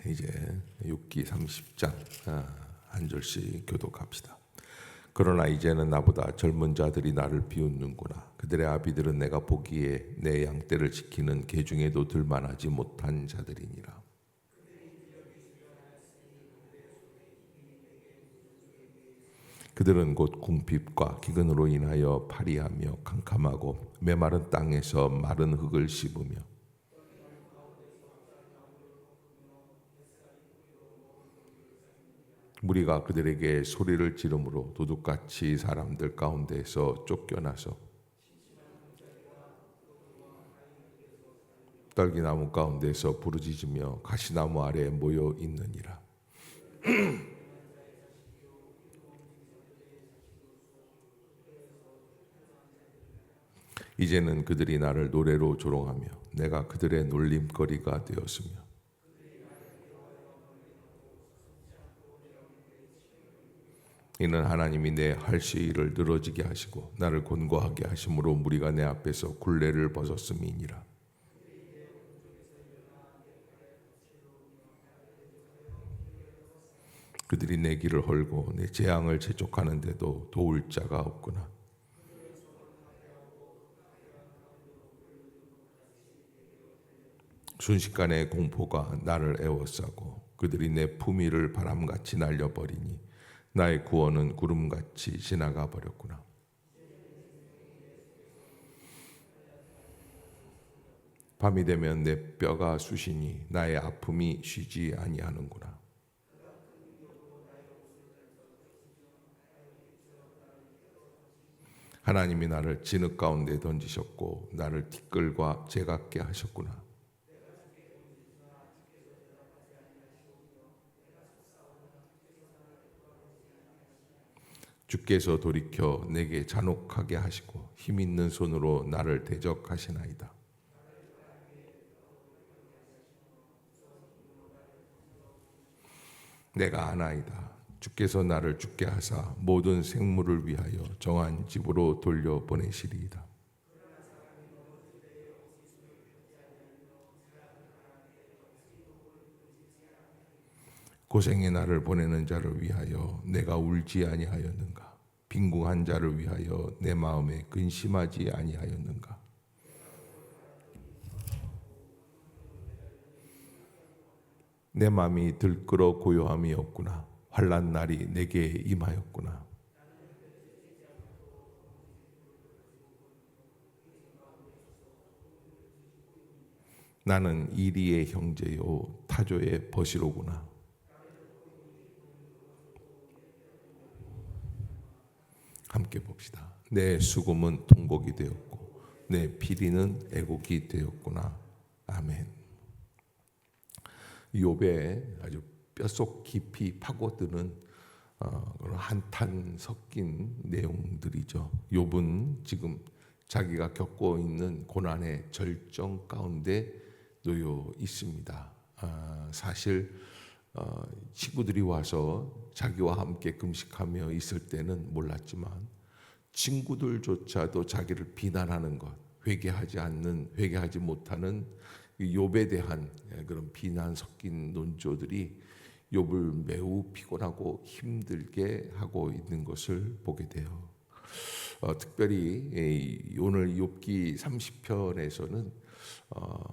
이제 욥기 30장 한 절씩 교독합시다. 그러나 이제는 나보다 젊은 자들이 나를 비웃는구나. 그들의 아비들은 내가 보기에 내 양떼를 지키는 개 중에도 들만하지 못한 자들이니라. 그들은 곧 궁핍과 기근으로 인하여 파리하며 캄캄하고 메마른 땅에서 마른 흙을 씹으며 무리가 그들에게 소리를 지르므로 도둑같이 사람들 가운데에서 쫓겨나서 딸기나무 가운데서 부르짖으며 가시나무 아래에 모여 있느니라. 이제는 그들이 나를 노래로 조롱하며 내가 그들의 놀림거리가 되었으며 이는 하나님이 내 할시일을 늘어지게 하시고 나를 곤고하게 하심으로 무리가 내 앞에서 굴레를 벗었음이니라. 그들이 내 길을 헐고 내 재앙을 재촉하는데도 도울 자가 없구나. 순식간에 공포가 나를 에워싸고 그들이 내 품위를 바람같이 날려버리니 나의 구원은 구름같이 지나가 버렸구나. 밤이 되면 내 뼈가 쑤시니 나의 아픔이 쉬지 아니하는구나. 하나님이 나를 진흙 가운데 던지셨고 나를 티끌과 재같게 하셨구나. 주께서 돌이켜 내게 잔혹하게 하시고 힘 있는 손으로 나를 대적하시나이다. 내가 아나이다. 주께서 나를 죽게 하사 모든 생물을 위하여 정한 집으로 돌려보내시리이다. 고생의 날을 보내는 자를 위하여 내가 울지 아니하였는가? 빈궁한 자를 위하여 내 마음에 근심하지 아니하였는가? 내 마음이 들끓어 고요함이 없구나. 환난 날이 내게 임하였구나. 나는 이리의 형제요 타조의 버시로구나. 함께 봅시다. 내 수금은 통곡이 되었고 내 피리는 애곡이 되었구나. 아멘. 욥에 아주 뼛속 깊이 파고드는 그런 한탄 섞인 내용들이죠. 욥은 지금 자기가 겪고 있는 고난의 절정 가운데 놓여 있습니다. 사실 친구들이 와서 자기와 함께 금식하며 있을 때는 몰랐지만 친구들조차도 자기를 비난하는 것, 회개하지 못하는 욥에 대한 그런 비난 섞인 논조들이 욥을 매우 피곤하고 힘들게 하고 있는 것을 보게 돼요. 특별히 오늘 욥기 30편에서는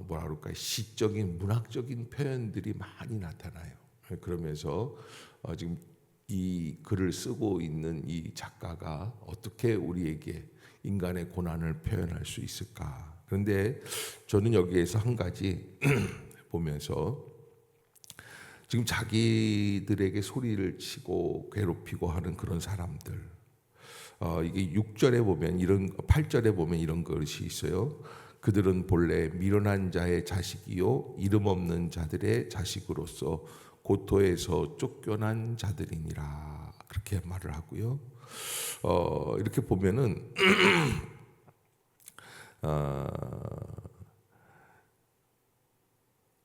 뭐라 그럴까요? 시적인 문학적인 표현들이 많이 나타나요. 그러면서 지금 이 글을 쓰고 있는 이 작가가 어떻게 우리에게 인간의 고난을 표현할 수 있을까? 그런데 저는 여기에서 한 가지 보면서 지금 자기들에게 소리를 치고 괴롭히고 하는 그런 사람들, 이게 6절에 보면 8절에 보면 이런 것이 있어요. 그들은 본래 미련한 자의 자식이요 이름 없는 자들의 자식으로서 고토에서 쫓겨난 자들이니라, 그렇게 말을 하고요. 이렇게 보면은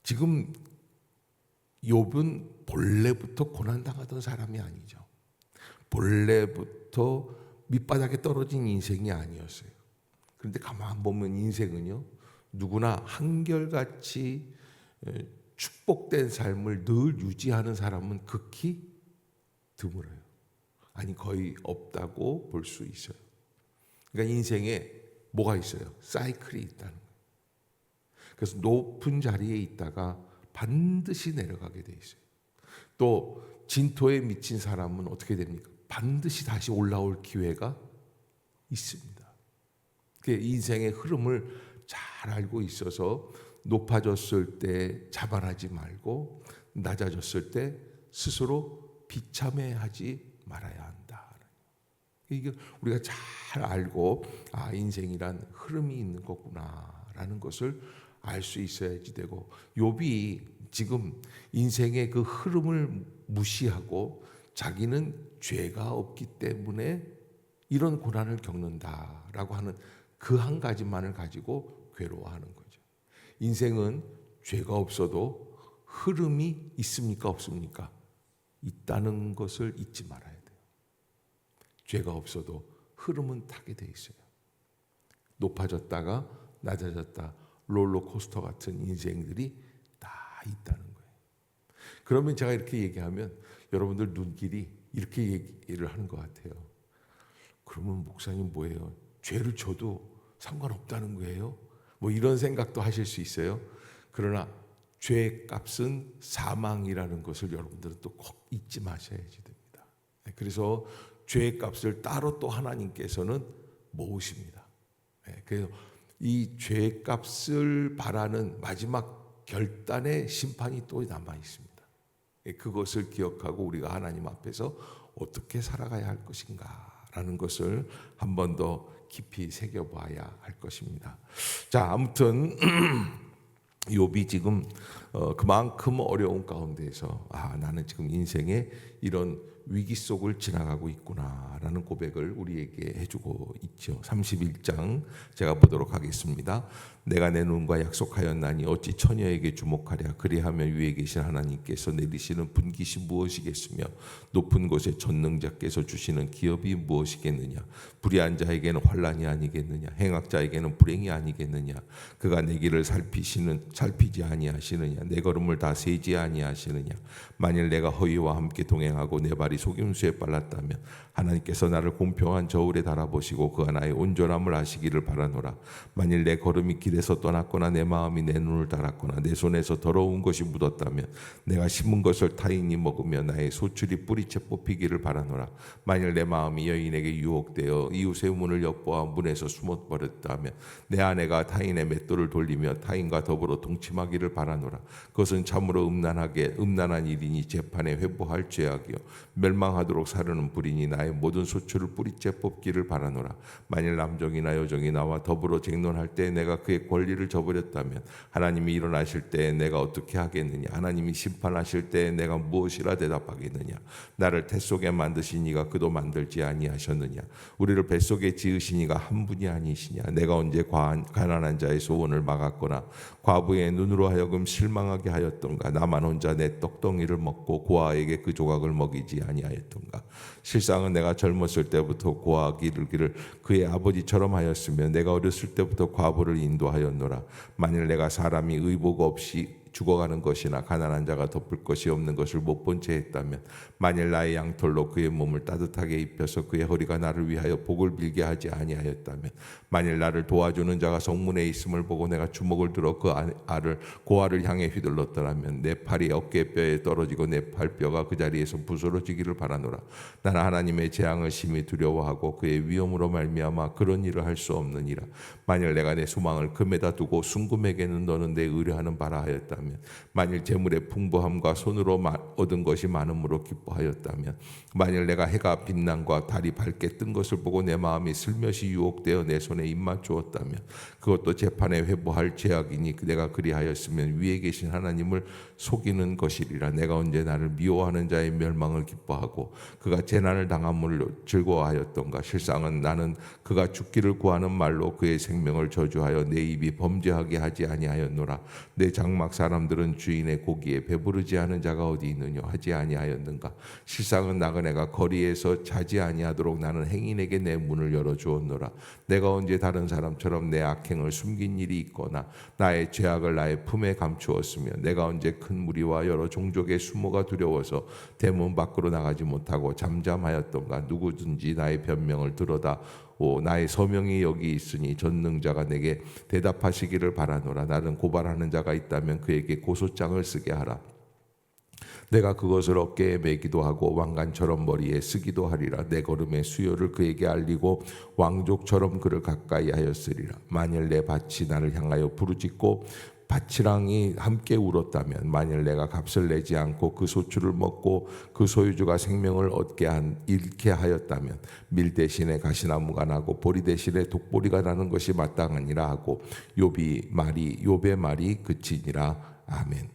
지금 욥은 본래부터 고난당하던 사람이 아니죠. 본래부터 밑바닥에 떨어진 인생이 아니었어요. 그런데 가만 보면 인생은요, 누구나 한결같이 축복된 삶을 늘 유지하는 사람은 극히 드물어요. 아니 거의 없다고 볼 수 있어요. 그러니까 인생에 뭐가 있어요? 사이클이 있다는 거예요. 그래서 높은 자리에 있다가 반드시 내려가게 돼 있어요. 또 진토에 미친 사람은 어떻게 됩니까? 반드시 다시 올라올 기회가 있습니다. 인생의 흐름을 잘 알고 있어서 높아졌을 때 자만하지 말고 낮아졌을 때 스스로 비참해하지 말아야 한다. 이게 우리가 잘 알고 인생이란 흐름이 있는 거구나라는 것을 알 수 있어야지 되고, 욥이 지금 인생의 그 흐름을 무시하고 자기는 죄가 없기 때문에 이런 고난을 겪는다라고 하는 그 한 가지만을 가지고 괴로워하는 거죠. 인생은 죄가 없어도 흐름이 있습니까 없습니까? 있다는 것을 잊지 말아야 돼요. 죄가 없어도 흐름은 타게 돼 있어요. 높아졌다가 낮아졌다, 롤러코스터 같은 인생들이 다 있다는 거예요. 그러면 제가 이렇게 얘기하면 여러분들 눈길이 이렇게 얘기를 하는 것 같아요. 그러면 목사님 뭐예요? 죄를 져도 상관없다는 거예요? 뭐 이런 생각도 하실 수 있어요. 그러나 죄의 값은 사망이라는 것을 여러분들은 또 꼭 잊지 마셔야지 됩니다. 그래서 죄의 값을 따로 또 하나님께서는 모으십니다. 그래서 이 죄의 값을 바라는 마지막 결단의 심판이 또 남아 있습니다. 그것을 기억하고 우리가 하나님 앞에서 어떻게 살아가야 할 것인가라는 것을 한 번 더 깊이 새겨봐야 할 것입니다. 자, 아무튼 욥이 지금 그만큼 어려운 가운데에서 나는 지금 인생의 이런 위기 속을 지나가고 있구나라는 고백을 우리에게 해주고 있죠. 31장 제가 보도록 하겠습니다. 내가 내 눈과 약속하였나니 어찌 처녀에게 주목하랴. 그리하면 위에 계신 하나님께서 내리시는 분깃이 무엇이겠으며 높은 곳에 전능자께서 주시는 기업이 무엇이겠느냐. 불의한 자에게는 환난이 아니겠느냐. 행악자에게는 불행이 아니겠느냐. 그가 내 길을 살피지 아니하시느냐. 내 걸음을 다 세지 아니하시느냐. 만일 내가 허위와 함께 동행하고 내 발이 속임수에 빨랐다면 하나님께서 나를 공평한 저울에 달아보시고 그가 나의 온전함을 아시기를 바라노라. 만일 내 걸음이 길에서 떠났거나 내 마음이 내 눈을 달았거나 내 손에서 더러운 것이 묻었다면 내가 심은 것을 타인이 먹으며 나의 소출이 뿌리채 뽑히기를 바라노라. 만일 내 마음이 여인에게 유혹되어 이웃의 문을 엿보아 문에서 숨어버렸다면 내 아내가 타인의 맷돌을 돌리며 타인과 더불어 동침하기를 바라노라. 그것은 참으로 음란한 일이니 재판에 회부할 죄악이요 멸망하도록 사르는 불이니 나의 모든 소출을 뿌리째 뽑기를 바라노라. 만일 남종이나 여종이 나와 더불어 쟁론할 때 내가 그의 권리를 저버렸다면 하나님이 일어나실 때 내가 어떻게 하겠느냐. 하나님이 심판하실 때 내가 무엇이라 대답하겠느냐. 나를 태 속에 만드신 이가 그도 만들지 아니하셨느냐. 우리를 뱃속에 지으신 이가 한 분이 아니시냐. 내가 언제 가난한 자의 소원을 막았거나 과부의 눈으로 하여금 실망하게 하였던가. 나만 혼자 내 떡덩이를 먹고 고아에게 그 조각을 먹이지 아니하였던가. 실상은 내가 젊었을 때부터 고아가 이르기를 그의 아버지처럼 하였으며 내가 어렸을 때부터 과부를 인도하였노라. 만일 내가 사람이 의복 없이 죽어가는 것이나 가난한 자가 덮을 것이 없는 것을 못 본 채 했다면 만일 나의 양털로 그의 몸을 따뜻하게 입혀서 그의 허리가 나를 위하여 복을 빌게 하지 아니하였다면 만일 나를 도와주는 자가 성문에 있음을 보고 내가 주먹을 들어 그 고아를 향해 휘둘렀더라면 내 팔이 어깨뼈에 떨어지고 내 팔뼈가 그 자리에서 부스러지기를 바라노라. 나는 하나님의 재앙을 심히 두려워하고 그의 위엄으로 말미암아 그런 일을 할 수 없느니라. 만일 내가 내 소망을 금에다 두고 순금에게는 너는 내 의뢰하는 바라 하였다면 만일 재물의 풍부함과 손으로 얻은 것이 많음으로 기뻐하였다면 만일 내가 해가 빛남과 달이 밝게 뜬 것을 보고 내 마음이 슬며시 유혹되어 내 손에 입맞추었다면 그것도 재판에 회부할 죄악이니 내가 그리하였으면 위에 계신 하나님을 속이는 것이리라. 내가 언제 나를 미워하는 자의 멸망을 기뻐하고 그가 재난을 당함을 즐거워하였던가. 실상은 나는 그가 죽기를 구하는 말로 그의 생명을 저주하여 내 입이 범죄하게 하지 아니하였노라. 내 장막 사람 사람들은 주인의 고기에 배부르지 않은 자가 어디 있느냐 하지 아니하였는가. 실상은 나그네가 거리에서 자지 아니하도록 나는 행인에게 내 문을 열어주었노라. 내가 언제 다른 사람처럼 내 악행을 숨긴 일이 있거나 나의 죄악을 나의 품에 감추었으며 내가 언제 큰 무리와 여러 종족의 수모가 두려워서 대문 밖으로 나가지 못하고 잠잠하였던가. 누구든지 나의 변명을 들어다 나의 서명이 여기 있으니 전능자가 내게 대답하시기를 바라노라. 나는 고발하는 자가 있다면 그에게 고소장을 쓰게 하라. 내가 그것을 어깨에 매기도 하고 왕관처럼 머리에 쓰기도 하리라. 내 걸음의 수요를 그에게 알리고 왕족처럼 그를 가까이 하였으리라. 만일 내 밭이 나를 향하여 부르짖고 밭이랑이 함께 울었다면, 만일 내가 값을 내지 않고 그 소출을 먹고 그 소유주가 생명을 잃게 하였다면, 밀 대신에 가시나무가 나고 보리 대신에 독보리가 나는 것이 마땅하니라 하고 욥의 말이 그치니라. 아멘.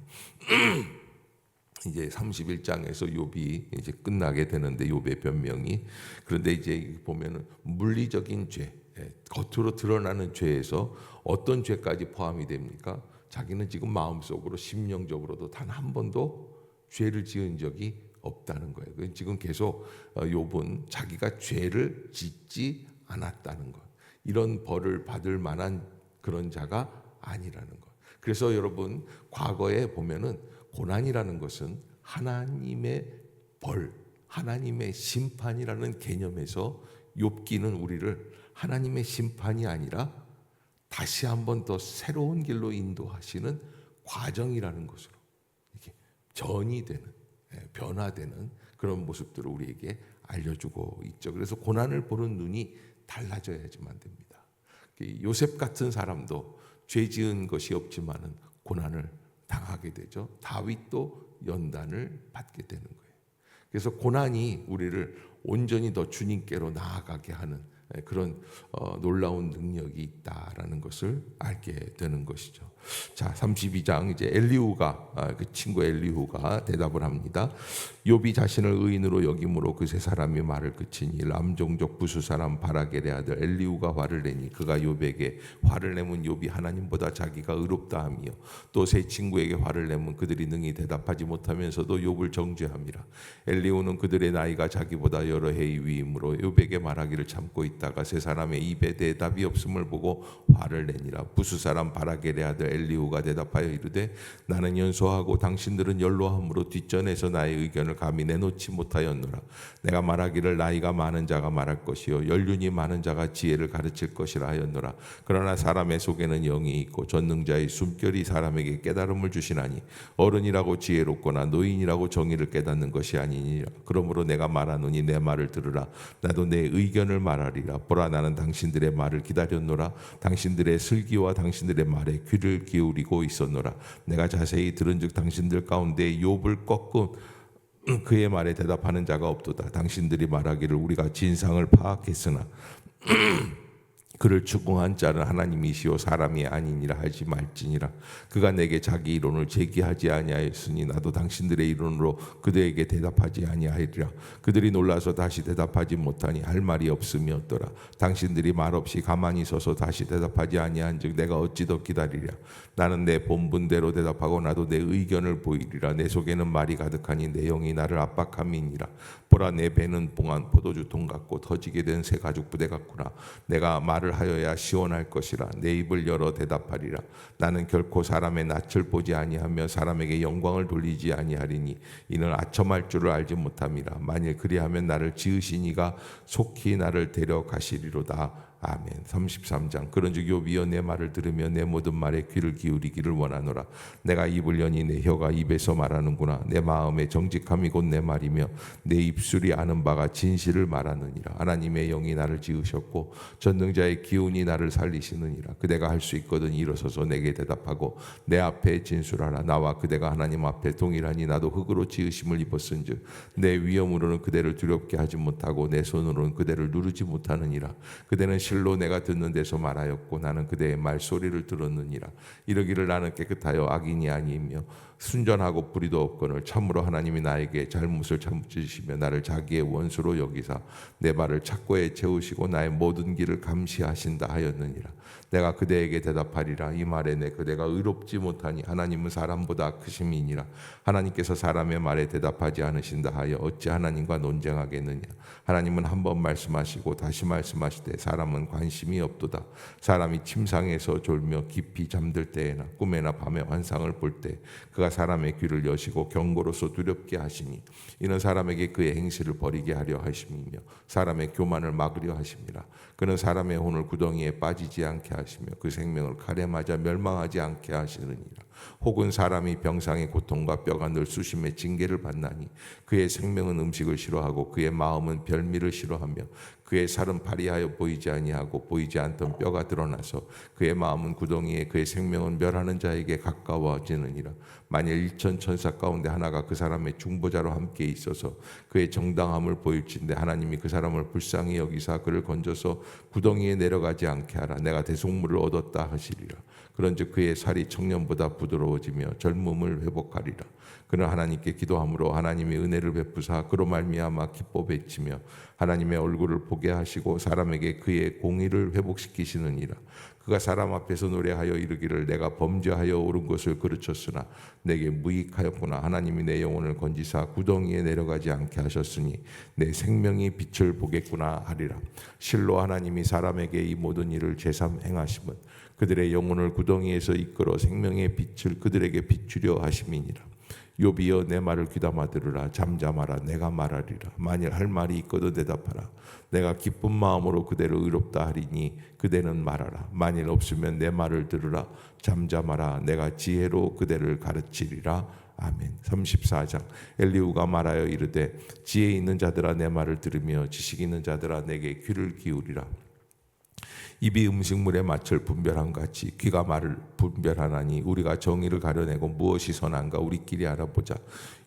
이제 31장에서 욥이 이제 끝나게 되는데, 욥의 변명이, 그런데 이제 보면은 물리적인 죄, 겉으로 드러나는 죄에서 어떤 죄까지 포함이 됩니까? 자기는 지금 마음속으로 심령적으로도 단 한 번도 죄를 지은 적이 없다는 거예요. 지금 계속 욥은 자기가 죄를 짓지 않았다는 것, 이런 벌을 받을 만한 그런 자가 아니라는 것. 그래서 여러분, 과거에 보면은 고난이라는 것은 하나님의 벌, 하나님의 심판이라는 개념에서 욥기는 우리를 하나님의 심판이 아니라 다시 한번 더 새로운 길로 인도하시는 과정이라는 것으로 이렇게 전이 되는, 변화되는 그런 모습들을 우리에게 알려주고 있죠. 그래서 고난을 보는 눈이 달라져야지만 됩니다. 요셉 같은 사람도 죄 지은 것이 없지만은 고난을 당하게 되죠. 다윗도 연단을 받게 되는 거예요. 그래서 고난이 우리를 온전히 더 주님께로 나아가게 하는 그런 놀라운 능력이 있다라는 것을 알게 되는 것이죠. 자, 32장 이제 엘리후가, 그 친구 엘리후가 대답을 합니다. 욥이 자신을 의인으로 여김으로 그 세 사람이 말을 그치니 람종족 부수 사람 바라겔의 아들 엘리후가 화를 내니 그가 욥에게 화를 내면 욥이 하나님보다 자기가 의롭다 하며 또 세 친구에게 화를 내면 그들이 능히 대답하지 못하면서도 욥을 정죄함이라. 엘리후는 그들의 나이가 자기보다 여러 해의 위임으로 욥에게 말하기를 참고 있다가 세 사람의 입에 대답이 없음을 보고 화를 내니라. 부수 사람 바라겔의 아들 엘리후가 대답하여 이르되 나는 연소하고 당신들은 연로함으로 뒷전에서 나의 의견을 감히 내놓지 못하였노라. 내가 말하기를 나이가 많은 자가 말할 것이요 연륜이 많은 자가 지혜를 가르칠 것이라 하였노라. 그러나 사람의 속에는 영이 있고 전능자의 숨결이 사람에게 깨달음을 주시나니 어른이라고 지혜롭거나 노인이라고 정의를 깨닫는 것이 아니니라. 그러므로 내가 말하노니 내 말을 들으라. 나도 내 의견을 말하리라. 보라, 나는 당신들의 말을 기다렸노라. 당신들의 슬기와 당신들의 말에 귀를 기울이고 있었노라. 내가 자세히 들은즉 당신들 가운데 욥을 꺾은 그의 말에 대답하는 자가 없도다. 당신들이 말하기를 우리가 진상을 파악했으나 그를 추궁한 자는 하나님이시오 사람이 아니니라 하지 말지니라. 그가 내게 자기 이론을 제기하지 아니하였으니 나도 당신들의 이론으로 그들에게 대답하지 아니하리라. 그들이 놀라서 다시 대답하지 못하니 할 말이 없음이었더라. 당신들이 말없이 가만히 서서 다시 대답하지 아니한즉 내가 어찌 더 기다리랴. 나는 내 본분대로 대답하고 나도 내 의견을 보이리라. 내 속에는 말이 가득하니 내 영이 나를 압박함이니라. 보라, 내 배는 봉한 포도주통 같고 터지게 된 새 가죽 부대 같구나. 내가 말을 하여야 시원할 것이라. 내 입을 열어 대답하리라. 나는 결코 사람의 낯을 보지 아니하며 사람에게 영광을 돌리지 아니하리니 이는 아첨할 줄을 알지 못함이라. 만일 그리하면 나를 지으신 이가 속히 나를 데려가시리로다. 아멘. 33장. 그런즉 욥이여 내 말을 들으며 내 모든 말에 귀를 기울이기를 원하노라. 내가 입을 여니 내 혀가 입에서 말하는구나. 내 마음의 정직함이 곧 내 말이며 내 입술이 아는 바가 진실을 말하느니라. 하나님의 영이 나를 지으셨고 전능자의 기운이 나를 살리시느니라. 그대가 할 수 있거든 일어서서 내게 대답하고 내 앞에 진술하라. 나와 그대가 하나님 앞에 동일하니 나도 흙으로 지으심을 입었은즉 내 위엄으로는 그대를 두렵게 하지 못하고 내 손으로는 그대를 누르지 못하느니라. 그대는 실로 내가 듣는 데서 말하였고 나는 그대의 말소리를 들었느니라. 이르기를 나는 깨끗하여 악인이 아니며 순전하고 불의도 없거늘 참으로 하나님이 나에게 잘못을 참으시며 나를 자기의 원수로 여기사 내 발을 착고에 채우시고 나의 모든 길을 감시하신다 하였느니라. 내가 그대에게 대답하리라. 이 말에 내 그대가 의롭지 못하니 하나님은 사람보다 크심이니라. 하나님께서 사람의 말에 대답하지 않으신다 하여 어찌 하나님과 논쟁하겠느냐. 하나님은 한 번 말씀하시고 다시 말씀하시되 사람은 관심이 없도다. 사람이 침상에서 졸며 깊이 잠들 때에나 꿈에나 밤에 환상을 볼 때 그가 사람의 귀를 여시고 경고로서 두렵게 하시니 이는 사람에게 그의 행실을 버리게 하려 하심이며 사람의 교만을 막으려 하심이라. 그는 사람의 혼을 구덩이에 빠지지 않게 하시며 그 생명을 칼에 맞아 멸망하지 않게 하시느니라. 혹은 사람이 병상의 고통과 뼈가 늘 수심의 징계를 받나니 그의 생명은 음식을 싫어하고 그의 마음은 별미를 싫어하며 그의 살은 파리하여 보이지 아니하고 보이지 않던 뼈가 드러나서 그의 마음은 구덩이에 그의 생명은 멸하는 자에게 가까워지느니라. 만일 1천 천사 가운데 하나가 그 사람의 중보자로 함께 있어서 그의 정당함을 보일진데 하나님이 그 사람을 불쌍히 여기사 그를 건져서 구덩이에 내려가지 않게 하라. 내가 대속물을 얻었다 하시리라. 그런즉 그의 살이 청년보다 부드러워지며 젊음을 회복하리라. 그는 하나님께 기도함으로 하나님이 은혜를 베푸사 그로 말미암아 기뻐 외치며 하나님의 얼굴을 보게 하시고 사람에게 그의 공의를 회복시키시느니라. 그가 사람 앞에서 노래하여 이르기를 내가 범죄하여 옳은 것을 그르쳤으나 내게 무익하였구나. 하나님이 내 영혼을 건지사 구덩이에 내려가지 않게 하셨으니 내 생명이 빛을 보겠구나 하리라. 실로 하나님이 사람에게 이 모든 일을 제삼 행하심은 그들의 영혼을 구덩이에서 이끌어 생명의 빛을 그들에게 비추려 하심이니라. 욥이여 내 말을 귀담아 들으라. 잠잠하라. 내가 말하리라. 만일 할 말이 있거든 대답하라. 내가 기쁜 마음으로 그대를 의롭다 하리니 그대는 말하라. 만일 없으면 내 말을 들으라. 잠잠하라. 내가 지혜로 그대를 가르치리라. 아멘. 34장 엘리후가 말하여 이르되 지혜 있는 자들아 내 말을 들으며 지식 있는 자들아 내게 귀를 기울이라. 입이 음식물의 맛을 분별한 같이 귀가 말을 분별하나니 우리가 정의를 가려내고 무엇이 선한가 우리끼리 알아보자.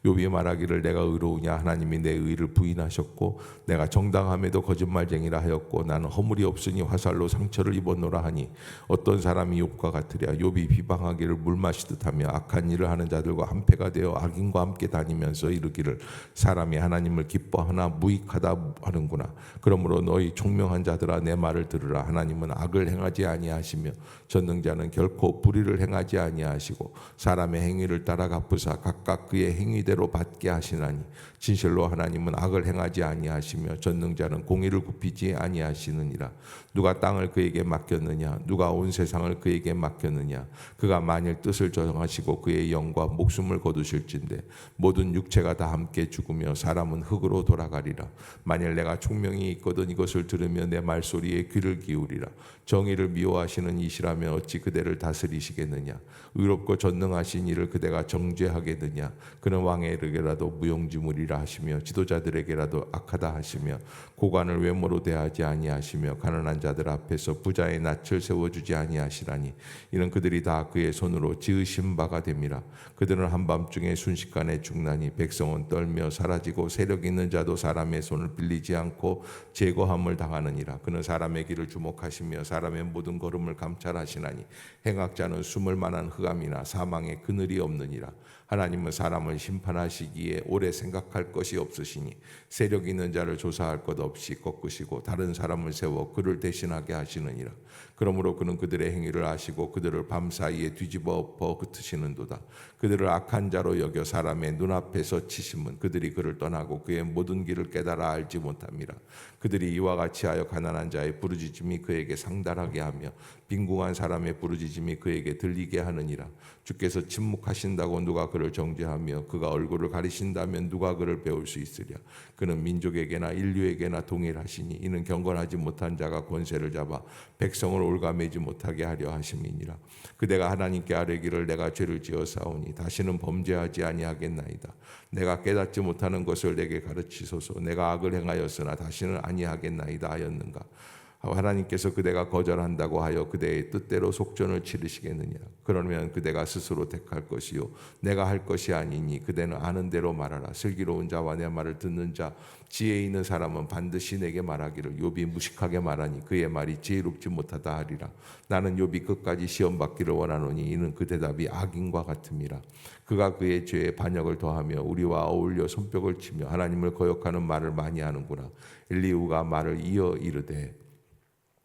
욥이 말하기를 내가 의로우냐 하나님이 내 의를 부인하셨고 내가 정당함에도 거짓말쟁이라 하였고 나는 허물이 없으니 화살로 상처를 입었노라 하니 어떤 사람이 욥과 같으랴. 욥이 비방하기를 물 마시듯 하며 악한 일을 하는 자들과 한패가 되어 악인과 함께 다니면서 이르기를 사람이 하나님을 기뻐하나 무익하다 하는구나. 그러므로 너희 총명한 자들아 내 말을 들으라. 하나님은 악을 행하지 아니하시며 전능자는 결코 불의를 행하지 아니하시고 사람의 행위를 따라 갚으사 각각 그의 행위대로 받게 하시나니 진실로 하나님은 악을 행하지 아니하시며 전능자는 공의를 굽히지 아니하시느니라. 누가 땅을 그에게 맡겼느냐 누가 온 세상을 그에게 맡겼느냐. 그가 만일 뜻을 정하시고 그의 영과 목숨을 거두실진데 모든 육체가 다 함께 죽으며 사람은 흙으로 돌아가리라. 만일 내가 총명이 있거든 이것을 들으며 내 말소리에 귀를 기울이라. 정의를 미워하시는 이시라면 어찌 그대를 다스리시겠느냐. 의롭고 전능하신 이를 그대가 정죄하겠느냐. 그는 왕에게라도 무용지물이라 하시며 지도자들에게라도 악하다 하시며 고관을 외모로 대하지 아니하시며 가난한 자들 앞에서 부자의 낯을 세워주지 아니하시라니 이는 그들이 다 그의 손으로 지으신 바가 됨이라. 그들은 한밤중에 순식간에 죽나니 백성은 떨며 사라지고 세력 있는 자도 사람의 손을 빌리지 않고 제거함을 당하느니라. 그는 사람의 길을 주목하시며 사람의 모든 걸음을 감찰하시나니 행악자는 숨을 만한 흑암이나 사망의 그늘이 없느니라. 하나님은 사람을 심판하시기에 오래 생각할 것이 없으시니 세력 있는 자를 조사할 것 없이 꺾으시고 다른 사람을 세워 그를 대신하게 하시느니라. 그러므로 그는 그들의 행위를 아시고 그들을 밤사이에 뒤집어 엎어 흩으시는도다. 그들을 악한 자로 여겨 사람의 눈앞에서 치심은 그들이 그를 떠나고 그의 모든 길을 깨달아 알지 못함이라. 그들이 이와 같이 하여 가난한 자의 부르짖음이 그에게 상달하게 하며 빈궁한 사람의 부르짖음이 그에게 들리게 하느니라. 주께서 침묵하신다고 누가 그를 정죄하며 그가 얼굴을 가리신다면 누가 그를 배울 수 있으랴. 그는 민족에게나 인류에게나 동일하시니 이는 경건하지 못한 자가 권세를 잡아 백성을 올가매지 못하게 하려 하심이니라. 그대가 하나님께 아뢰기를 내가 죄를 지어사오니 다시는 범죄하지 아니하겠나이다. 내가 깨닫지 못하는 것을 내게 가르치소서. 내가 악을 행하였으나 다시는 아니하겠나이다 하였는가. 하나님께서 그대가 거절한다고 하여 그대의 뜻대로 속전을 치르시겠느냐? 그러면 그대가 스스로 택할 것이요 내가 할 것이 아니니 그대는 아는 대로 말하라. 슬기로운 자와 내 말을 듣는 자 지혜 있는 사람은 반드시 내게 말하기를 욥이 무식하게 말하니 그의 말이 지혜롭지 못하다 하리라. 나는 욥이 끝까지 시험 받기를 원하노니 이는 그 대답이 악인과 같음이라. 그가 그의 죄에 반역을 더하며 우리와 어울려 손뼉을 치며 하나님을 거역하는 말을 많이 하는구나. 엘리후가 말을 이어 이르되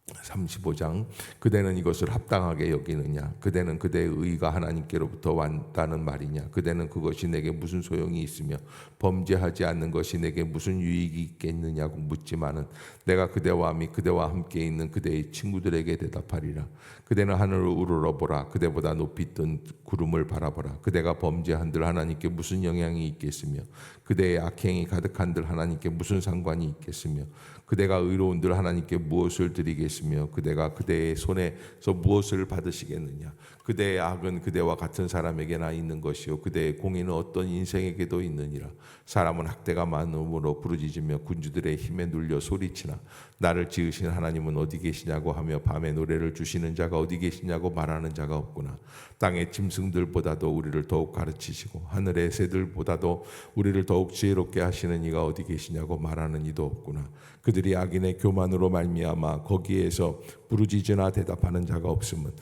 35장 그대는 이것을 합당하게 여기느냐? 그대는 그대의 의가 하나님께로부터 왔다는 말이냐? 그대는 그것이 내게 무슨 소용이 있으며 범죄하지 않는 것이 내게 무슨 유익이 있겠느냐고 묻지만은 내가 그대와 및 그대와 함께 있는 그대의 친구들에게 대답하리라. 그대는 하늘을 우러러보라. 그대보다 높이 뜬 구름을 바라보라. 그대가 범죄한들 하나님께 무슨 영향이 있겠으며 그대의 악행이 가득한들 하나님께 무슨 상관이 있겠으며 그대가 의로운들 하나님께 무엇을 드리겠으며 그대가 그대의 손에서 무엇을 받으시겠느냐? 그대의 악은 그대와 같은 사람에게나 있는 것이요 그대의 공의는 어떤 인생에게도 있느니라. 사람은 학대가 많음으로 부르짖으며 군주들의 힘에 눌려 소리치나 나를 지으신 하나님은 어디 계시냐고 하며 밤에 노래를 주시는 자가 어디 계시냐고 말하는 자가 없구나. 땅의 짐승들보다도 우리를 더욱 가르치시고 하늘의 새들보다도 우리를 더욱 지혜롭게 하시는 이가 어디 계시냐고 말하는 이도 없구나. 그들이 악인의 교만으로 말미암아 거기에서 부르짖으나 대답하는 자가 없음은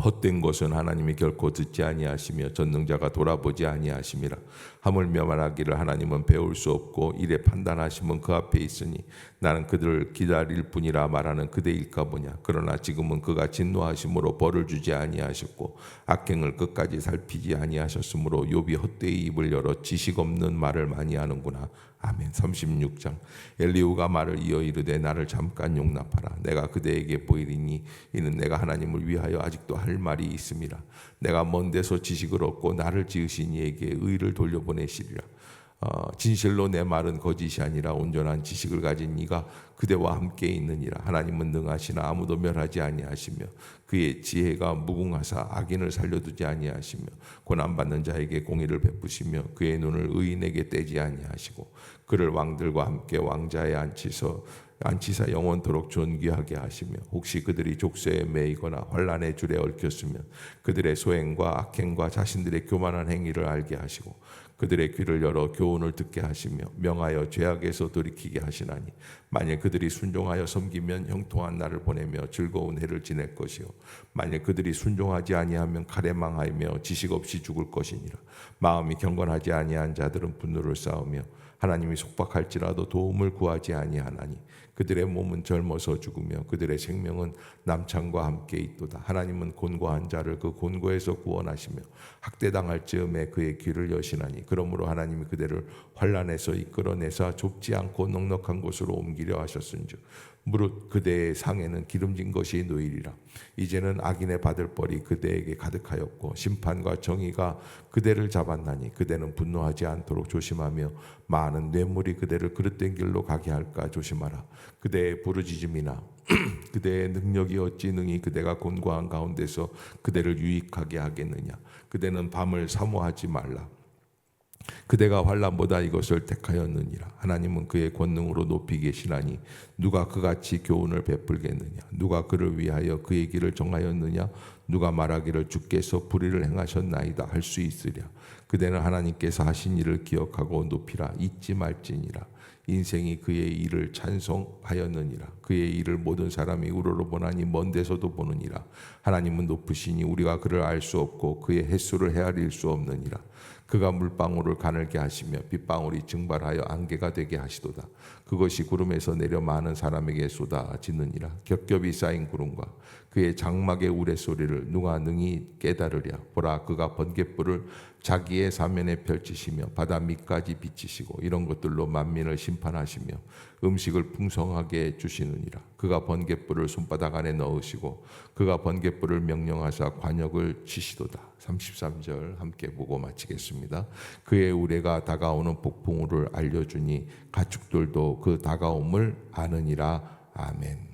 헛된 것은 하나님이 결코 듣지 아니하시며 전능자가 돌아보지 아니하심이라. 하물며 말하기를 하나님은 배울 수 없고 이래 판단하심은 그 앞에 있으니 나는 그들을 기다릴 뿐이라 말하는 그대일까 보냐. 그러나 지금은 그가 진노하심으로 벌을 주지 아니하셨고 악행을 끝까지 살피지 아니하셨으므로 욥이 헛되이 입을 열어 지식 없는 말을 많이 하는구나. 아멘. 36장 엘리후가 말을 이어 이르되 나를 잠깐 용납하라. 내가 그대에게 보이리니 이는 내가 하나님을 위하여 아직도 할 말이 있음이라. 내가 먼 데서 지식을 얻고 나를 지으신 이에게 의를 돌려보내시리라. 진실로 내 말은 거짓이 아니라 온전한 지식을 가진 이가 그대와 함께 있느니라. 하나님은 능하시나 아무도 멸하지 아니하시며 그의 지혜가 무궁하사 악인을 살려두지 아니하시며 고난받는 자에게 공의를 베푸시며 그의 눈을 의인에게 떼지 아니하시고 그를 왕들과 함께 왕자에 앉히사 영원토록 존귀하게 하시며 혹시 그들이 족쇄에 매이거나 환난의 줄에 얽혔으면 그들의 소행과 악행과 자신들의 교만한 행위를 알게 하시고 그들의 귀를 열어 교훈을 듣게 하시며 명하여 죄악에서 돌이키게 하시나니 만일 그들이 순종하여 섬기면 형통한 날을 보내며 즐거운 해를 지낼 것이요 만일 그들이 순종하지 아니하면 칼에 망하며 지식 없이 죽을 것이니라. 마음이 경건하지 아니한 자들은 분노를 쌓으며 하나님이 속박할지라도 도움을 구하지 아니하나니 그들의 몸은 젊어서 죽으며 그들의 생명은 남창과 함께 있도다. 하나님은 곤고한 자를 그 곤고에서 구원하시며 학대당할 즈음에 그의 귀를 여시나니 그러므로 하나님이 그들을 환난에서 이끌어내사 좁지 않고 넉넉한 곳으로 옮기려 하셨은즉 무릇 그대의 상에는 기름진 것이 놓이리라. 이제는 악인의 받을 벌이 그대에게 가득하였고 심판과 정의가 그대를 잡았나니 그대는 분노하지 않도록 조심하며 많은 뇌물이 그대를 그릇된 길로 가게 할까 조심하라. 그대의 부르짖음이나 그대의 능력이 어찌 능히 그대가 곤고한 가운데서 그대를 유익하게 하겠느냐. 그대는 밤을 사모하지 말라. 그대가 환난보다 이것을 택하였느니라. 하나님은 그의 권능으로 높이 계시나니 누가 그같이 교훈을 베풀겠느냐. 누가 그를 위하여 그의 길을 정하였느냐. 누가 말하기를 주께서 불의를 행하셨나이다 할 수 있으랴. 그대는 하나님께서 하신 일을 기억하고 높이라. 잊지 말지니라. 인생이 그의 일을 찬송하였느니라. 그의 일을 모든 사람이 우러러보나니 먼 데서도 보느니라. 하나님은 높으시니 우리가 그를 알 수 없고 그의 횟수를 헤아릴 수 없느니라. 그가 물방울을 가늘게 하시며 빗방울이 증발하여 안개가 되게 하시도다. 그것이 구름에서 내려 많은 사람에게 쏟아지느니라. 겹겹이 쌓인 구름과 그의 장막의 우레소리를 누가 능히 깨달으랴. 보라, 그가 번갯불을 자기의 사면에 펼치시며 바다 밑까지 비치시고 이런 것들로 만민을 심판하시며 음식을 풍성하게 주시느니라. 그가 번갯불을 손바닥 안에 넣으시고 그가 번갯불을 명령하사 관역을 치시도다. 33절 함께 보고 마치겠습니다. 그의 우레가 다가오는 폭풍우를 알려주니 가축들도 그 다가옴을 아느니라. 아멘.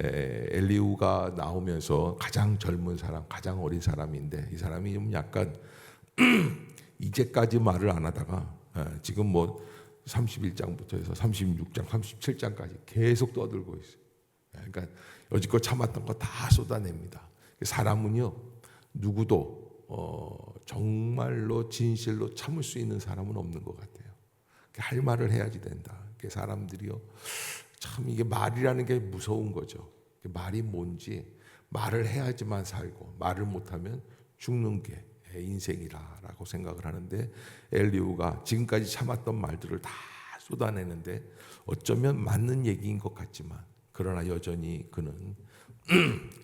엘리후가 나오면서 가장 젊은 사람, 가장 어린 사람인데 이 사람이 좀 약간 이제까지 말을 안 하다가 지금 뭐 31장부터 해서 36장, 37장까지 계속 떠들고 있어요. 그러니까 여지껏 참았던 거 다 쏟아냅니다. 사람은요, 누구도 정말로 진실로 참을 수 있는 사람은 없는 것 같아요. 할 말을 해야지 된다. 사람들이요, 참 이게 말이라는 게 무서운 거죠. 말이 뭔지 말을 해야지만 살고 말을 못하면 죽는 게 인생이라고 생각을 하는데, 엘리후가 지금까지 참았던 말들을 다 쏟아내는데 어쩌면 맞는 얘기인 것 같지만, 그러나 여전히 그는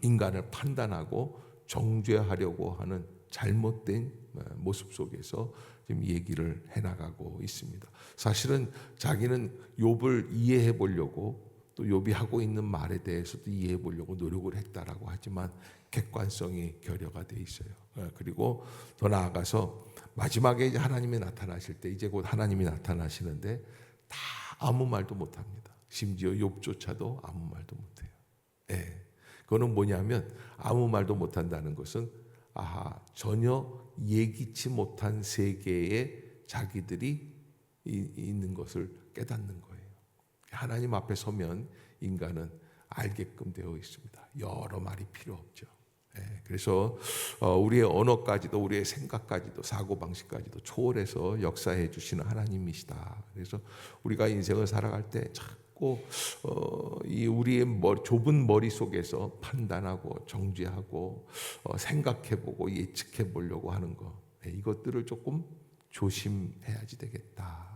인간을 판단하고 정죄하려고 하는 잘못된 모습 속에서 지금 얘기를 해나가고 있습니다. 사실은 자기는 욥을 이해해 보려고, 또 욥이 하고 있는 말에 대해서도 이해해 보려고 노력을 했다라고 하지만 객관성이 결여가 돼 있어요. 그리고 더 나아가서 마지막에 이제 하나님이 나타나실 때, 이제 곧 하나님이 나타나시는데 다 아무 말도 못합니다. 심지어 욥조차도 아무 말도 못해요. 예. 그거는 뭐냐면, 아무 말도 못한다는 것은 전혀 예기치 못한 세계에 자기들이 있는 것을 깨닫는 거예요. 하나님 앞에 서면 인간은 알게끔 되어 있습니다. 여러 말이 필요 없죠. 그래서 우리의 언어까지도, 우리의 생각까지도, 사고방식까지도 초월해서 역사해 주시는 하나님이시다. 그래서 우리가 인생을 살아갈 때 자꾸 이 우리의 좁은 머릿속에서 판단하고 정죄하고 생각해보고 예측해보려고 하는 것, 이것들을 조금 조심해야지 되겠다.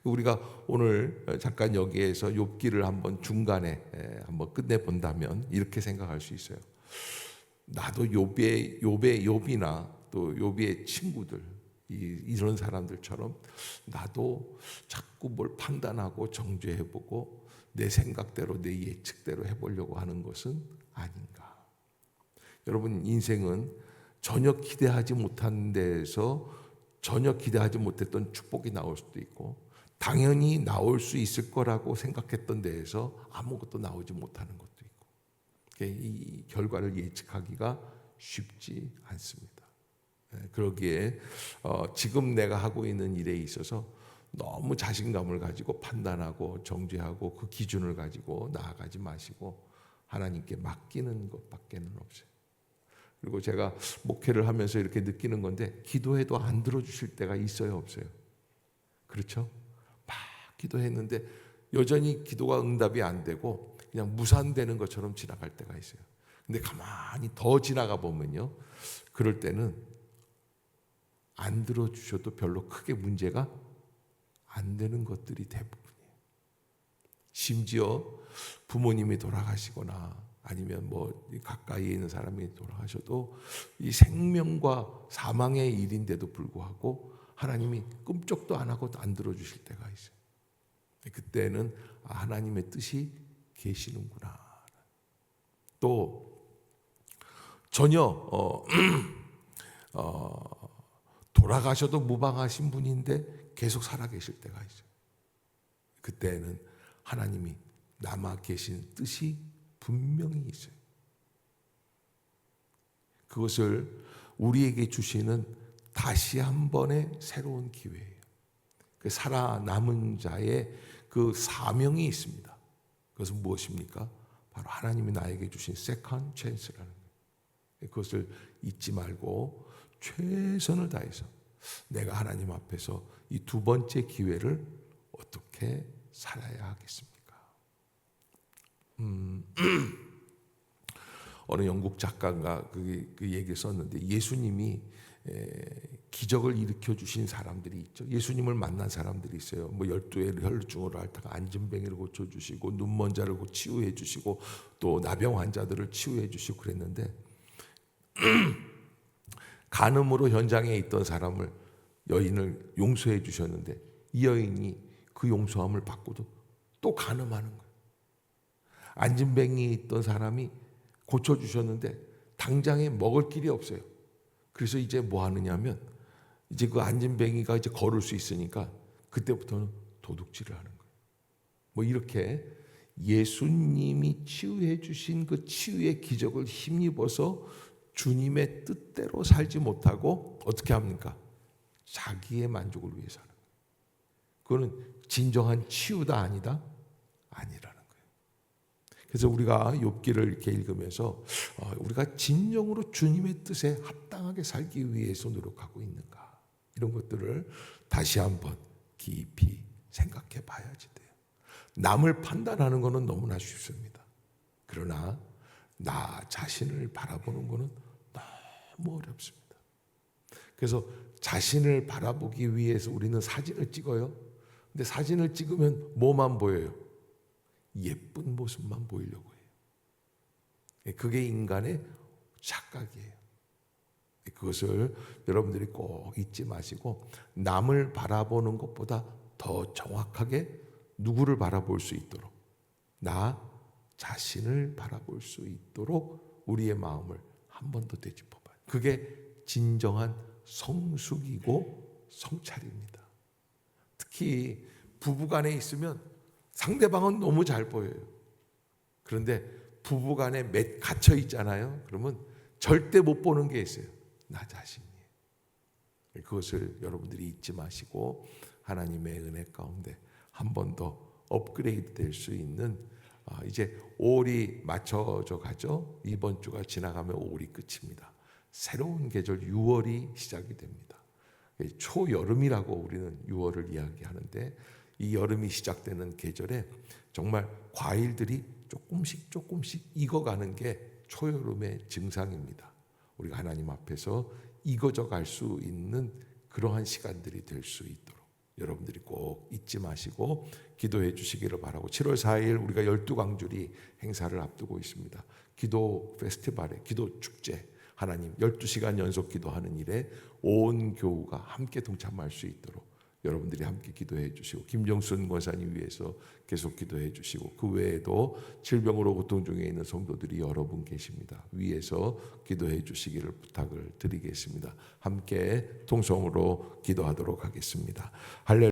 우리가 오늘 잠깐 여기에서 욥기를 한번 중간에 한번 끝내본다면 이렇게 생각할 수 있어요. 나도 욥이나 또 욥의 친구들, 이런 사람들처럼 나도 자꾸 뭘 판단하고 정죄해보고 내 생각대로, 내 예측대로 해보려고 하는 것은 아닌가. 여러분, 인생은 전혀 기대하지 못한 데에서 전혀 기대하지 못했던 축복이 나올 수도 있고, 당연히 나올 수 있을 거라고 생각했던 데에서 아무것도 나오지 못하는 것도 있고, 이 결과를 예측하기가 쉽지 않습니다. 그러기에 지금 내가 하고 있는 일에 있어서 너무 자신감을 가지고 판단하고 정죄하고 그 기준을 가지고 나아가지 마시고 하나님께 맡기는 것밖에는 없어요. 그리고 제가 목회를 하면서 이렇게 느끼는 건데, 기도해도 안 들어주실 때가 있어요, 없어요? 그렇죠? 막 기도했는데 여전히 기도가 응답이 안 되고 그냥 무산되는 것처럼 지나갈 때가 있어요. 근데 가만히 더 지나가 보면요, 그럴 때는 안 들어주셔도 별로 크게 문제가 안 되는 것들이 대부분이에요. 심지어 부모님이 돌아가시거나 아니면 가까이에 있는 사람이 돌아가셔도 이 생명과 사망의 일인데도 불구하고 하나님이 끔찍도 안 하고 안 들어주실 때가 있어요. 그때는 하나님의 뜻이 계시는구나. 또 전혀 돌아가셔도 무방하신 분인데 계속 살아계실 때가 있어요. 그때는 하나님이 남아 계신 뜻이 분명히 있어요. 그것을 우리에게 주시는 다시 한 번의 새로운 기회예요. 그 살아남은 자의 그 사명이 있습니다. 그것은 무엇입니까? 바로 하나님이 나에게 주신 세컨드 찬스라는 거예요. 그것을 잊지 말고 최선을 다해서 내가 하나님 앞에서 이 두 번째 기회를 어떻게 살아야 하겠습니까? 어느 영국 작가가 그 얘기를 썼는데, 예수님이 기적을 일으켜 주신 사람들이 있죠. 예수님을 만난 사람들이 있어요. 12의 혈루증으로 앓다가 안진뱅이를 고쳐주시고, 눈먼 자를 치유해 주시고, 또 나병 환자들을 치유해 주시고 그랬는데, 간음으로 현장에 있던 사람을, 여인을 용서해 주셨는데, 이 여인이 그 용서함을 받고도 또 간음하는 거예요. 안진뱅이 있던 사람이 고쳐주셨는데 당장에 먹을 길이 없어요. 그래서 이제 뭐 하느냐면, 이제 그 안진뱅이가 이제 걸을 수 있으니까 그때부터는 도둑질을 하는 거예요. 이렇게 예수님이 치유해 주신 그 치유의 기적을 힘입어서 주님의 뜻대로 살지 못하고 어떻게 합니까? 자기의 만족을 위해 사는 거예요. 그거는 진정한 치유다 아니다? 아니라는 거예요. 그래서 우리가 욥기를 이렇게 읽으면서 우리가 진정으로 주님의 뜻에 합당하게 살기 위해서 노력하고 있는가, 이런 것들을 다시 한번 깊이 생각해 봐야지 돼요. 남을 판단하는 것은 너무나 쉽습니다. 그러나 나 자신을 바라보는 것은 너무 어렵습니다. 그래서 자신을 바라보기 위해서 우리는 사진을 찍어요. 근데 사진을 찍으면 뭐만 보여요? 예쁜 모습만 보이려고 해요. 그게 인간의 착각이에요. 그것을 여러분들이 꼭 잊지 마시고, 남을 바라보는 것보다 더 정확하게 누구를 바라볼 수 있도록, 나 자신을 바라볼 수 있도록 우리의 마음을 한 번 더 되짚어봐요. 그게 진정한 성숙이고 성찰입니다. 특히 부부간에 있으면 상대방은 너무 잘 보여요. 그런데 부부간에 갇혀 있잖아요. 그러면 절대 못 보는 게 있어요. 나 자신이에요. 그것을 여러분들이 잊지 마시고 하나님의 은혜 가운데 한 번 더 업그레이드 될 수 있는, 이제 5월이 맞춰져 가죠. 이번 주가 지나가면 5월이 끝입니다. 새로운 계절 6월이 시작이 됩니다. 초여름이라고 우리는 6월을 이야기하는데, 이 여름이 시작되는 계절에 정말 과일들이 조금씩 익어가는 게 초여름의 증상입니다. 우리가 하나님 앞에서 익어져 갈 수 있는 그러한 시간들이 될 수 있도록 여러분들이 꼭 잊지 마시고 기도해 주시기를 바라고, 7월 4일 우리가 12광주리 행사를 앞두고 있습니다. 기도 페스티벌에, 기도 축제, 하나님 12시간 연속 기도하는 일에 온 교우가 함께 동참할 수 있도록 여러분들이 함께 기도해 주시고, 김정순 권사님 위해서 계속 기도해 주시고, 그 외에도 질병으로 고통 중에 있는 성도들이 여러 분 계십니다. 위에서 기도해 주시기를 부탁을 드리겠습니다. 함께 통성으로 기도하도록 하겠습니다. 할렐루야.